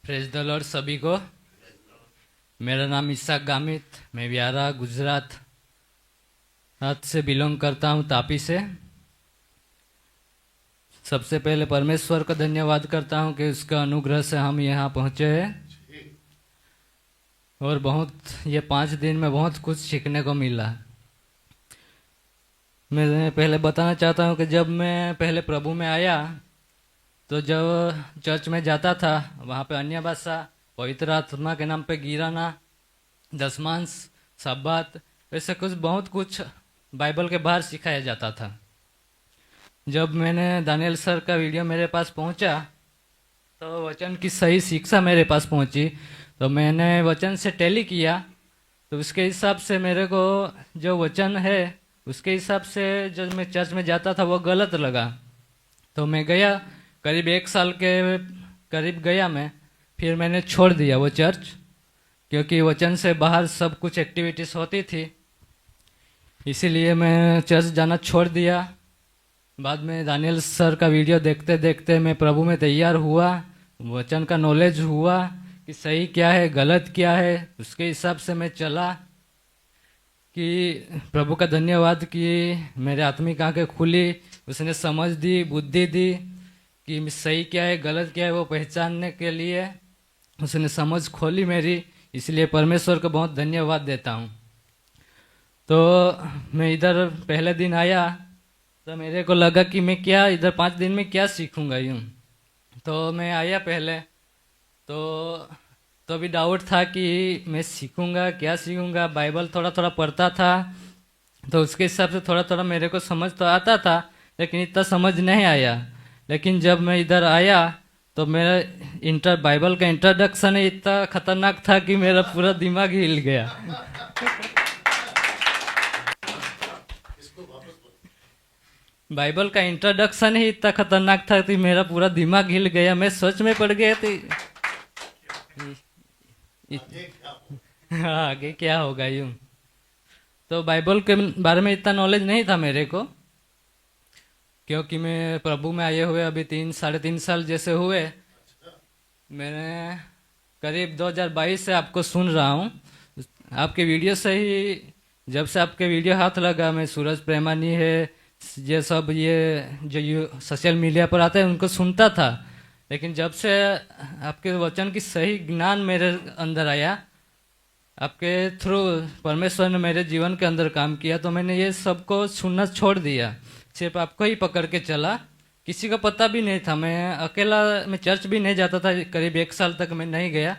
Praise the Lord सभी को। मेरा नाम इसाक गामित, मैं व्यारा गुजरात से बिलोंग करता हूँ, तापी से। सबसे पहले परमेश्वर का धन्यवाद करता हूँ कि उसका अनुग्रह से हम यहाँ पहुँचे हैं और ये 5 दिन में बहुत कुछ सीखने को मिला। मैं पहले बताना चाहता हूँ कि जब मैं पहले प्रभु में आया तो जब चर्च में जाता था वहाँ पे अन्य भाषा, पवित्र आत्मा के नाम पे गिराना, दशमांश, सब्बात, वैसे बहुत कुछ बाइबल के बाहर सिखाया जाता था। जब मैंने दानियल सर का वीडियो मेरे पास पहुंचा तो वचन की सही शिक्षा मेरे पास पहुंची, तो मैंने वचन से टैली किया। तो उसके हिसाब से मेरे को जो वचन है उसके हिसाब से जब मैं चर्च में जाता था वो गलत लगा। तो मैं गया, करीब 1 साल के करीब गया मैं। फिर मैंने छोड़ दिया वो चर्च, क्योंकि वचन से बाहर सब कुछ एक्टिविटीज़ होती थी, इसीलिए मैं चर्च जाना छोड़ दिया। बाद में दानियल सर का वीडियो देखते देखते मैं प्रभु में तैयार हुआ, वचन का नॉलेज हुआ कि सही क्या है गलत क्या है, उसके हिसाब से मैं चला। कि प्रभु का धन्यवाद कि मेरे आत्मिक आंखें खुली, उसने समझ दी, बुद्धि दी कि सही क्या है गलत क्या है वो पहचानने के लिए उसने समझ खोली मेरी, इसलिए परमेश्वर को बहुत धन्यवाद देता हूँ। तो मैं इधर पहले दिन आया तो मेरे को लगा कि मैं क्या इधर 5 दिन में क्या सीखूंगा यूँ। तो मैं आया पहले तो भी डाउट था कि मैं सीखूंगा क्या सीखूंगा। बाइबल थोड़ा थोड़ा पढ़ता था तो उसके हिसाब से थोड़ा थोड़ा मेरे को समझ तो आता था, लेकिन इतना समझ नहीं आया। लेकिन जब मैं इधर आया तो मेरा बाइबल का इंट्रोडक्शन इतना खतरनाक था कि मेरा पूरा दिमाग हिल गया। बाइबल का इंट्रोडक्शन ही इतना खतरनाक था कि मेरा पूरा दिमाग हिल गया। मैं सोच में पड़ गया थी आगे क्या होगा यूं। तो बाइबल के बारे में इतना नॉलेज नहीं था मेरे को, क्योंकि मैं प्रभु में आए हुए अभी 3-3.5 साल जैसे हुए। मैंने करीब 2022 से आपको सुन रहा हूँ, आपके वीडियो से ही। जब से आपके वीडियो हाथ लगा, मैं सूरज प्रेमानी है ये सब ये जो सोशल मीडिया पर आते हैं उनको सुनता था। लेकिन जब से आपके वचन की सही ज्ञान मेरे अंदर आया, आपके थ्रू परमेश्वर ने मेरे जीवन के अंदर काम किया, तो मैंने ये सबको सुनना छोड़ दिया, सिर्फ आपको ही पकड़ के चला। किसी का पता भी नहीं था, मैं अकेला, मैं चर्च भी नहीं जाता था, करीब 1 साल तक मैं नहीं गया।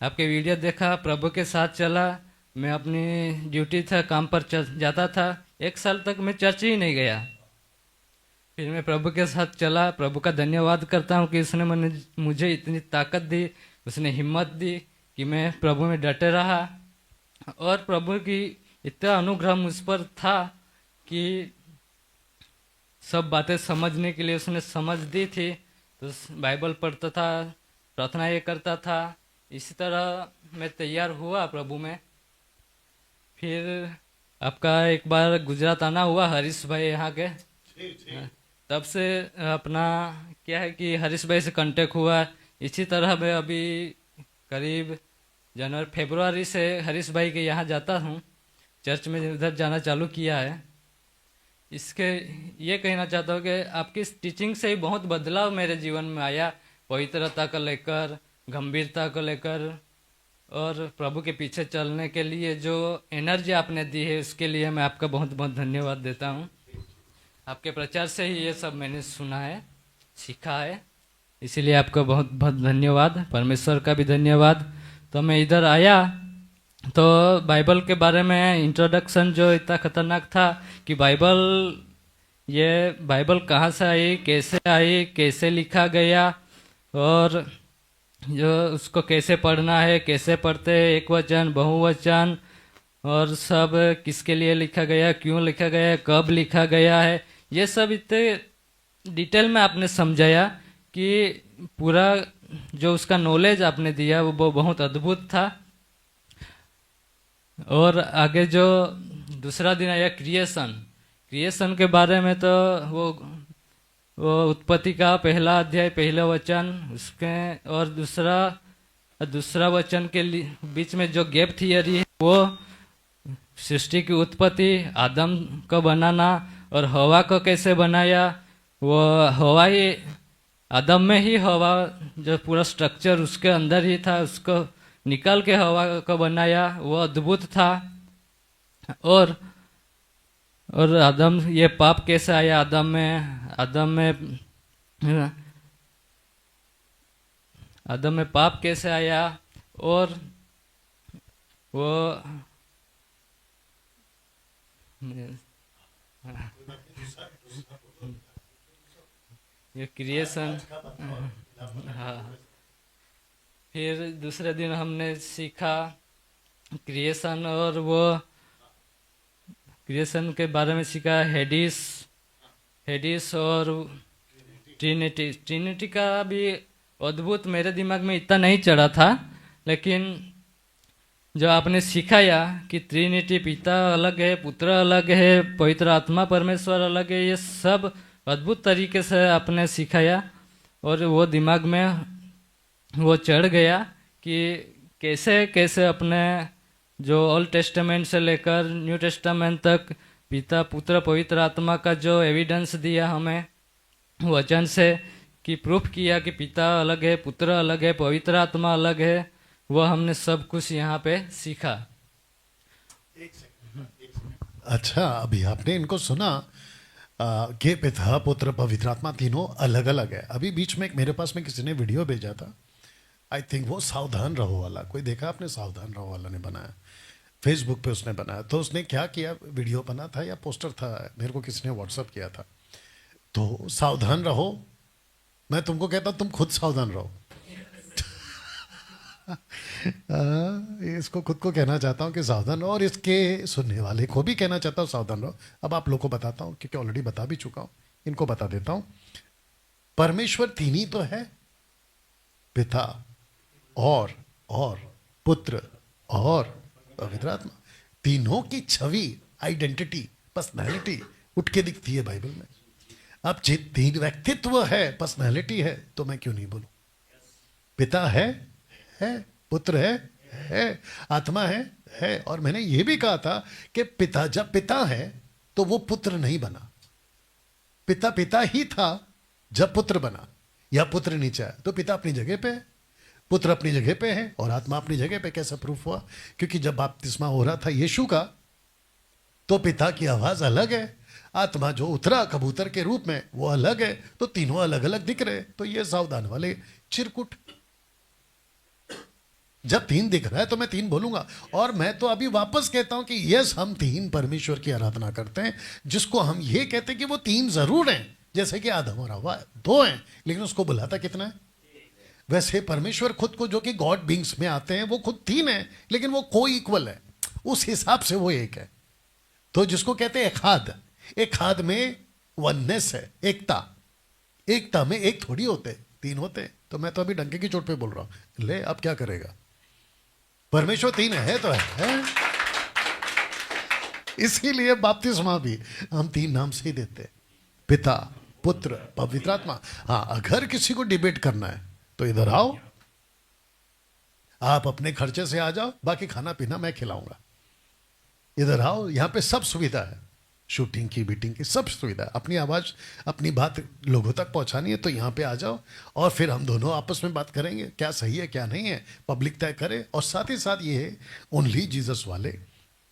आपके वीडियो देखा, प्रभु के साथ चला, मैं अपनी ड्यूटी था काम पर जाता था। 1 साल तक मैं चर्च ही नहीं गया। फिर मैं प्रभु के साथ चला। प्रभु का धन्यवाद करता हूँ कि उसने मुझे इतनी ताकत दी, उसने हिम्मत दी कि मैं प्रभु में डटे रहा। और प्रभु की इतना अनुग्रह मुझ पर था कि सब बातें समझने के लिए उसने समझ दी थी। तो बाइबल पढ़ता था, प्रार्थना ये करता था, इसी तरह मैं तैयार हुआ प्रभु में। फिर आपका एक बार गुजरात आना हुआ, हरीश भाई यहाँ के, तब से अपना क्या है कि हरीश भाई से कांटेक्ट हुआ। इसी तरह मैं अभी करीब फरवरी से हरीश भाई के यहाँ जाता हूँ, चर्च में उधर जाना चालू किया है। इसके ये कहना चाहता हूँ कि आपकी टीचिंग से ही बहुत बदलाव मेरे जीवन में आया, पवित्रता को लेकर, गंभीरता को लेकर, और प्रभु के पीछे चलने के लिए जो एनर्जी आपने दी है उसके लिए मैं आपका बहुत बहुत धन्यवाद देता हूँ। आपके प्रचार से ही ये सब मैंने सुना है, सीखा है, इसीलिए आपका बहुत बहुत धन्यवाद। परमेश्वर का भी धन्यवाद। तो मैं इधर आया तो बाइबल के बारे में इंट्रोडक्शन जो इतना खतरनाक था कि बाइबल कहाँ से आई, कैसे लिखा गया, और जो उसको कैसे पढ़ना है, कैसे पढ़ते हैं, एक वचन, बहुवचन, और सब किसके लिए लिखा गया, क्यों लिखा गया, कब लिखा गया है, ये सब इतने डिटेल में आपने समझाया कि पूरा जो उसका नॉलेज आपने दिया वो बहुत अद्भुत था। और आगे जो दूसरा दिन आया क्रिएशन के बारे में, तो वो उत्पत्ति का 1 अध्याय 1 वचन उसके, और दूसरा और दूसरा वचन के बीच में जो गैप थियरी है वो सृष्टि की उत्पत्ति, आदम को बनाना और हवा को कैसे बनाया, वो हवा ही आदम में ही हवा जो पूरा स्ट्रक्चर उसके अंदर ही था, उसको निकाल के हवा को बनाया, वो अद्भुत था। और आदम, ये पाप कैसे आया आदम में पाप कैसे आया, और वो ये क्रिएशन। हाँ, फिर दूसरे दिन हमने सीखा क्रिएशन, और वो क्रिएशन के बारे में सीखा हेडिस और ट्रिनिटी का भी अद्भुत मेरे दिमाग में इतना नहीं चढ़ा था, लेकिन जो आपने सिखाया कि ट्रिनिटी, पिता अलग है, पुत्र अलग है, पवित्र आत्मा परमेश्वर अलग है, ये सब अद्भुत तरीके से आपने सिखाया और वो दिमाग में वो चढ़ गया कि कैसे कैसे अपने जो ओल्ड टेस्टामेंट से लेकर न्यू टेस्टामेंट तक पिता, पुत्र, पवित्र आत्मा का जो एविडेंस दिया हमें वचन से, कि प्रूफ किया कि पिता अलग है, पुत्र अलग है, पवित्र आत्मा अलग है, वो हमने सब कुछ यहाँ पे सीखा। अच्छा, अभी आपने इनको सुना कि पिता, पुत्र, पवित्र आत्मा तीनों अलग अलग है। अभी बीच में मेरे पास में किसी ने वीडियो भेजा था, आई थिंक वो सावधान रहो वाला, कोई देखा आपने? सावधान रहो वाला ने बनाया, फेसबुक पे उसने बनाया। तो उसने क्या किया, वीडियो बना था या पोस्टर था, मेरे को किसी ने व्हाट्सअप किया था। तो सावधान रहो, मैं तुमको कहता तुम खुद सावधान रहो। इसको खुद को कहना चाहता हूँ कि सावधान रहो, और इसके सुनने वाले को भी कहना चाहता हूँ सावधान रहो। अब आप लोग को बताता हूँ, क्योंकि ऑलरेडी बता भी चुका हूँ, इनको बता देता हूँ। परमेश्वर तीन ही तो है, पिता और पुत्र और पवित्र आत्मा। तीनों की छवि, आइडेंटिटी, पर्सनैलिटी उठ के दिखती है बाइबल में। अब तीन व्यक्तित्व है, पर्सनैलिटी है, तो मैं क्यों नहीं बोलूं? पिता है, पुत्र है, आत्मा है। और मैंने ये भी कहा था कि पिता जब पिता है तो वो पुत्र नहीं बना, पिता ही था जब पुत्र बना, या पुत्र नीचे आया। तो पिता अपनी जगह पे है, पुत्र अपनी जगह पे है, और आत्मा अपनी जगह पे। कैसा प्रूफ हुआ? क्योंकि जब बपतिस्मा हो रहा था यीशु का, तो पिता की आवाज अलग है, आत्मा जो उतरा कबूतर के रूप में वो अलग है, तो तीनों अलग अलग दिख रहे। तो ये सावधान वाले चिरकुट, जब तीन दिख रहा है तो मैं तीन बोलूंगा। और मैं तो अभी वापस कहता हूं कि यस, हम तीन परमेश्वर की आराधना करते हैं, जिसको हम ये कहते हैं कि वो तीन जरूर हैं, जैसे कि आदम और हवा दो हैं, लेकिन उसको बुलाता कितना है? वैसे परमेश्वर खुद को, जो कि गॉड बींग्स में आते हैं, वो खुद तीन है, लेकिन वो को इक्वल है, उस हिसाब से वो एक है। तो जिसको कहते हैं एकाद में वननेस है, एकता में एक थोड़ी होते, तीन होते। तो मैं तो अभी डंके की चोट पे बोल रहा हूं, ले अब क्या करेगा? परमेश्वर तीन है तो है। इसीलिए बपतिस्मा भी हम तीन नाम से ही देते, पिता, पुत्र, पवित्र आत्मा। हाँ, अगर किसी को डिबेट करना है तो इधर आओ, आप अपने खर्चे से आ जाओ, बाकी खाना पीना मैं खिलाऊंगा। इधर आओ, यहां पे सब सुविधा है, शूटिंग की, बीटिंग की, सब सुविधा है। अपनी आवाज, अपनी बात लोगों तक पहुंचानी है तो यहाँ पे आ जाओ, और फिर हम दोनों आपस में बात करेंगे, क्या सही है क्या नहीं है, पब्लिक तय करे। और साथ ही साथ ये ओनली जीसस वाले,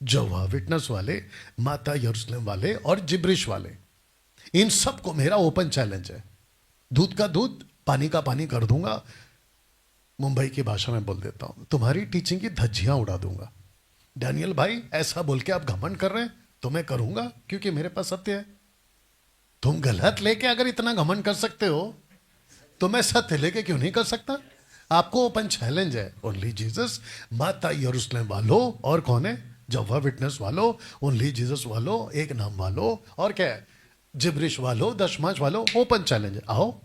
जवा विटनेस वाले, माता यरूशलेम वाले और जिब्रिश वाले, इन सबको मेरा ओपन चैलेंज है। दूध का दूध, पानी का पानी कर दूंगा, मुंबई की भाषा में बोल देता हूं, तुम्हारी टीचिंग की धज्जियां उड़ा दूंगा। डैनियल भाई, ऐसा बोल के आप घमंड कर रहे हैं तो मैं करूंगा, क्योंकि मेरे पास सत्य है। तुम गलत लेके अगर इतना घमंड कर सकते हो तो मैं सत्य लेके क्यों नहीं कर सकता? आपको ओपन चैलेंज है। ओनली जीसस, माता यरूशलेम वालों, और कौन है? जवा विटनेस वालों, ओनली जीसस वालों, एक नाम वालों, और क्या है, जिब्रिश वालों, दशमांश वालों, ओपन चैलेंज है। आओ,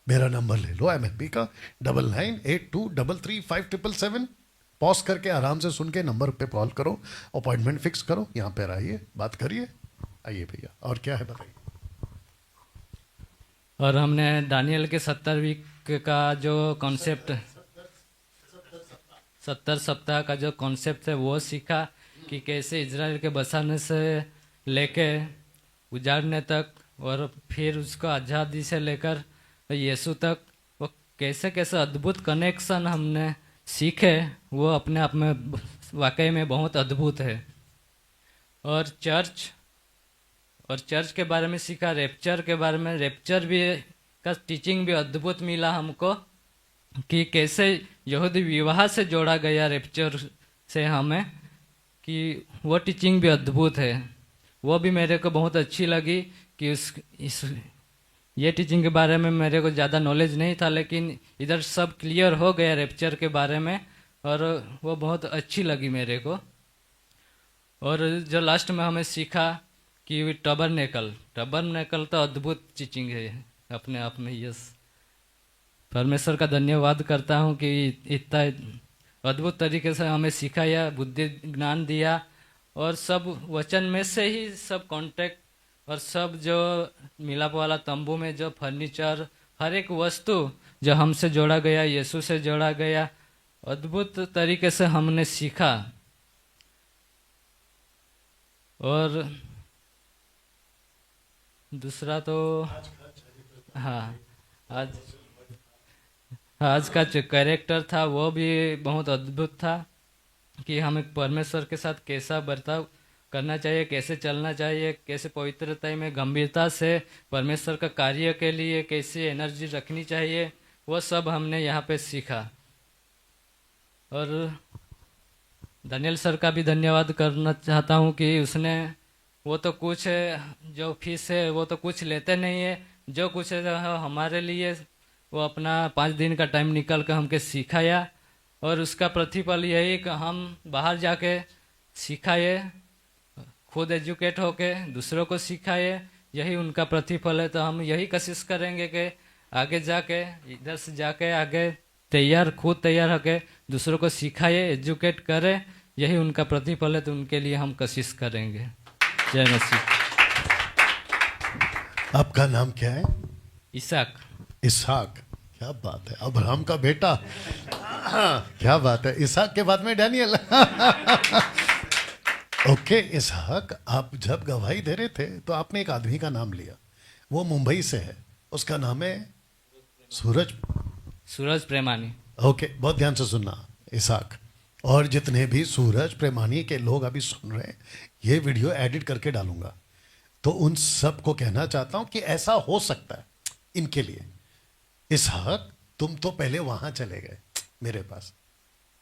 मेरा नंबर ले लो MFP का, 9982335777। पॉज करके आराम से सुन के नंबर पे कॉल करो, अपॉइंटमेंट फिक्स करो, यहाँ पे आइए, बात करिए। आइए भैया, और क्या है बताइए। और हमने दानियल के 70 वीक का जो कॉन्सेप्ट, 70 सप्ताह का जो कॉन्सेप्ट है वो सीखा कि कैसे इजराइल के बसाने से लेके उजाड़ने तक और फिर उसको आज़ादी से लेकर यीशु तक वो कैसे कैसे अद्भुत कनेक्शन हमने सीखे, वो अपने आप में वाकई में बहुत अद्भुत है। और चर्च के बारे में सीखा, रेप्चर के बारे में। रेप्चर भी का टीचिंग भी अद्भुत मिला हमको कि कैसे यहूदी विवाह से जोड़ा गया रेप्चर से हमें, कि वो टीचिंग भी अद्भुत है। वो भी मेरे को बहुत अच्छी लगी कि ये टीचिंग के बारे में मेरे को ज़्यादा नॉलेज नहीं था, लेकिन इधर सब क्लियर हो गया रेप्चर के बारे में, और वो बहुत अच्छी लगी मेरे को। और जो लास्ट में हमें सीखा कि टबरनेकल तो अद्भुत टीचिंग है अपने आप में। यस, परमेश्वर का धन्यवाद करता हूँ कि इतना अद्भुत तरीके से हमें सिखाया, बुद्धि ज्ञान दिया, और सब वचन में से ही सब कॉन्टेक्ट और सब जो मिलाप वाला तंबू में जो फर्नीचर, हर एक वस्तु जो हमसे जोड़ा गया, यीशु से जोड़ा गया, अद्भुत तरीके से हमने सीखा। और दूसरा तो हाँ, आज का जो कैरेक्टर था वो भी बहुत अद्भुत था कि हमें परमेश्वर के साथ कैसा बर्ताव करना चाहिए, कैसे चलना चाहिए, कैसे पवित्रता में गंभीरता से परमेश्वर का कार्य के लिए कैसी एनर्जी रखनी चाहिए, वो सब हमने यहाँ पे सीखा। और दानियल सर का भी धन्यवाद करना चाहता हूँ कि उसने वो तो कुछ जो फीस है वो तो कुछ लेते नहीं है, जो कुछ है हमारे लिए वो अपना 5 दिन का टाइम निकल कर हमके सिखाया, और उसका प्रतिफल यही कि हम बाहर जाके सिखाए, खुद एजुकेट होके दूसरों को सिखाए, यही उनका प्रतिफल है। तो हम यही कोशिश करेंगे कि आगे जाके इधर से जाके आगे खुद तैयार होके दूसरों को सिखाए, एजुकेट करें, यही उनका प्रतिफल है। तो उनके लिए हम कोशिश करेंगे। जय मसीह। आपका नाम क्या है? इसहाक। इसहाक, क्या बात है, अब्राहम का बेटा। क्या बात है। इसहाक के बाद में डैनियल। ओके इसहाक, आप जब गवाही दे रहे थे तो आपने एक आदमी का नाम लिया, वो मुंबई से है, उसका नाम है सूरज प्रेमानी। ओके, बहुत ध्यान से सुनना इसहाक, और जितने भी सूरज प्रेमानी के लोग अभी सुन रहे हैं, ये वीडियो एडिट करके डालूंगा, तो उन सब को कहना चाहता हूं कि ऐसा हो सकता है इनके लिए। इसहाक, तुम तो पहले वहां चले गए मेरे पास,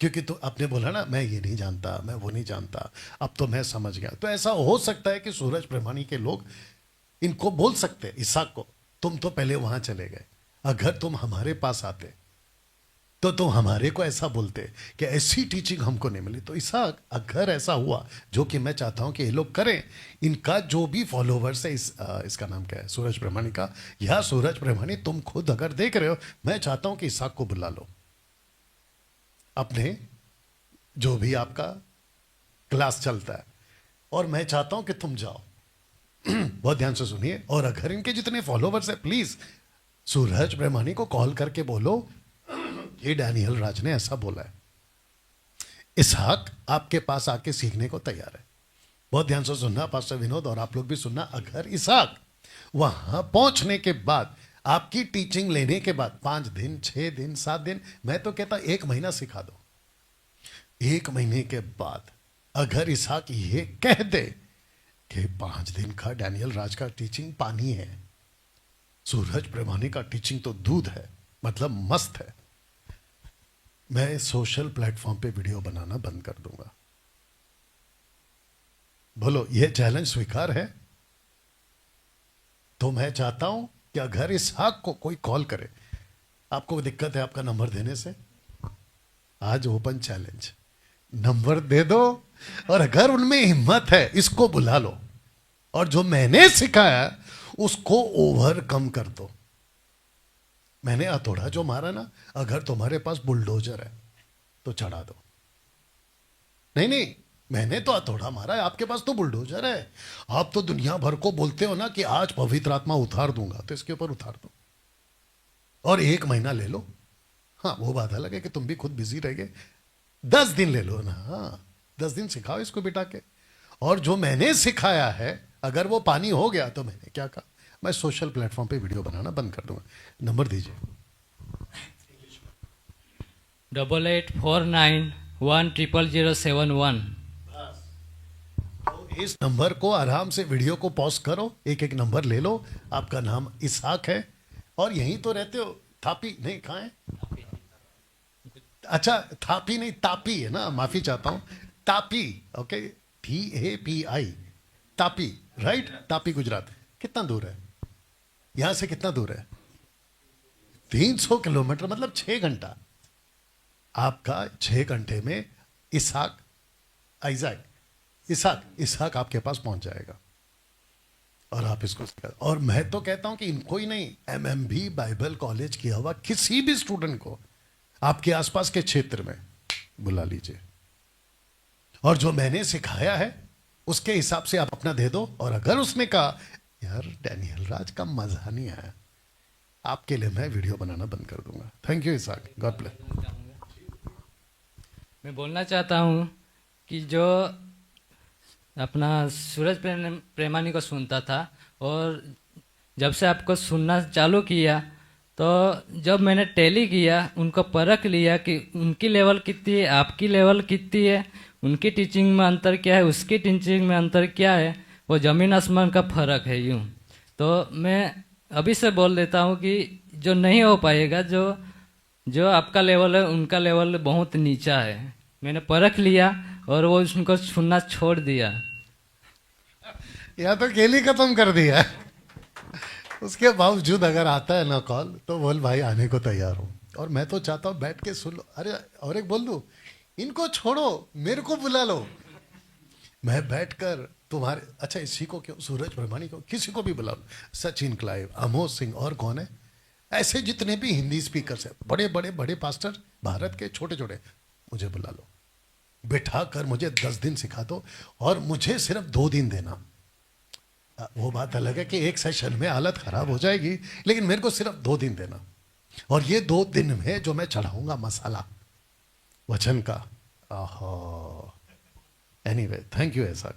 क्योंकि तो आपने बोला ना मैं ये नहीं जानता, मैं वो नहीं जानता, अब तो मैं समझ गया। तो ऐसा हो सकता है कि सूरज प्रेमानी के लोग इनको बोल सकते, इसहाक को, तुम तो पहले वहां चले गए, अगर तुम हमारे पास आते तो तुम हमारे को ऐसा बोलते कि ऐसी टीचिंग हमको नहीं मिली। तो इसहाक, अगर ऐसा हुआ, जो कि मैं चाहता हूं कि ये लोग करें, इनका जो भी फॉलोवर्स है, इसका नाम क्या है, सूरज प्रेमानी का, या सूरज प्रेमानी तुम खुद अगर देख रहे हो, मैं चाहता हूं कि इसहाक को बुला लो अपने जो भी आपका क्लास चलता है, और मैं चाहता हूं कि तुम जाओ। बहुत ध्यान से सुनिए, और अगर इनके जितने फॉलोवर्स है, प्लीज सूरज प्रेमानी को कॉल करके बोलो ये डैनियल राज ने ऐसा बोला है। इसहाक आपके पास आके सीखने को तैयार है। बहुत ध्यान से सुनना पास्टर विनोद, और आप लोग भी सुनना। अगर इसहाक वहां पहुंचने के बाद, आपकी टीचिंग लेने के बाद 5 दिन, 6 दिन, 7 दिन, मैं तो कहता 1 महीना सिखा दो। 1 महीने के बाद अगर इसहाक ये कह दे कि 5 दिन का डैनियल राज का टीचिंग पानी है, सूरज प्रेमानी का टीचिंग तो दूध है, मतलब मस्त है, मैं सोशल प्लेटफॉर्म पे वीडियो बनाना बंद कर दूंगा। बोलो, ये चैलेंज स्वीकार है? तो मैं चाहता हूं कि अगर इसहाक को कोई कॉल करे, आपको दिक्कत है आपका नंबर देने से, आज ओपन चैलेंज, नंबर दे दो, और अगर उनमें हिम्मत है इसको बुला लो, और जो मैंने सिखाया उसको ओवरकम कर दो। मैंने हथौड़ा जो मारा ना, अगर तुम्हारे पास बुलडोजर है तो चढ़ा दो। नहीं, मैंने तो हथौड़ा मारा है, आपके पास तो बुलडोजर है। आप तो दुनिया भर को बोलते हो ना कि आज पवित्र आत्मा उतार दूंगा, तो इसके ऊपर उतार दो, और 1 महीना ले लो। हाँ, वो बात अलग है कि तुम भी खुद बिजी रह गए, 10 दिन ले लो ना, हाँ 10 दिन सिखाओ इसको बिठा के। और जो मैंने सिखाया है अगर वो पानी हो गया तो मैंने क्या कहा, मैं सोशल प्लेटफॉर्म पे वीडियो बनाना बंद कर दूंगा। नंबर दीजिए। 8849100071। तो इस नंबर को आराम से वीडियो को पॉज करो, एक एक नंबर ले लो। आपका नाम इसहाक है और यहीं तो रहते हो? थापी नहीं, कहाँ है? अच्छा थापी नहीं, तापी है ना, माफी चाहता हूं, Tapi. Okay, TAPI, Tapi, right? Tapi Gujarat. कितना दूर है यहां से, कितना दूर है? 300 किलोमीटर, मतलब 6 घंटा। आपका 6 घंटे में इसहाक, आइजैक, इसहाक आपके पास पहुंच जाएगा और आप इसको सिखा। और मैं तो कहता हूं कि इनको ही नहीं, MMB बाइबल कॉलेज किया हुआ किसी भी स्टूडेंट को आपके आसपास के क्षेत्र में बुला लीजिए और जो मैंने सिखाया है उसके हिसाब से आप अपना दे दो। और अगर उसने कहा यार डैनियल राज का मजा नहीं आया, आपके लिए मैं वीडियो बनाना बंद कर दूंगा। Thank you Ishaq, God bless. मैं बोलना चाहता हूँ कि जो अपना सूरज प्रेमानी को सुनता था और जब से आपको सुनना चालू किया तो जब मैंने टैली किया, उनको परख लिया कि उनकी लेवल कितनी है, आपकी लेवल कितनी है, उनकी टीचिंग में अंतर क्या है, उसकी टीचिंग में अंतर क्या है, वो ज़मीन आसमान का फ़र्क है। यूँ तो मैं अभी से बोल देता हूँ कि जो नहीं हो पाएगा, जो आपका लेवल है उनका लेवल बहुत नीचा है। मैंने परख लिया और वो उनको सुनना छोड़ दिया। या तो केली खत्म कर दिया, उसके बावजूद अगर आता है ना कॉल तो बोल भाई आने को तैयार हूं। और मैं तो चाहता हूं बैठ के सुन लो। अरे और एक बोल दूं, इनको छोड़ो मेरे को बुला लो, मैं बैठकर तुम्हारे, अच्छा इसी को क्यों, सूरज ब्रह्मानी को, किसी को भी बुला लो, सचिन क्लाइव, अमोद सिंह और कौन है ऐसे जितने भी हिंदी स्पीकर्स हैं, बड़े बड़े बड़े पास्टर भारत के, छोटे छोटे, मुझे बुला लो, बिठा कर मुझे 10 दिन सिखा दो और मुझे सिर्फ 2 दिन देना। वो बात अलग है कि एक सेशन में हालत खराब हो जाएगी, लेकिन मेरे को सिर्फ 2 दिन देना। और ये 2 दिन में जो मैं चढ़ाऊंगा मसाला वचन का, एनीवे थैंक यू ऐसा।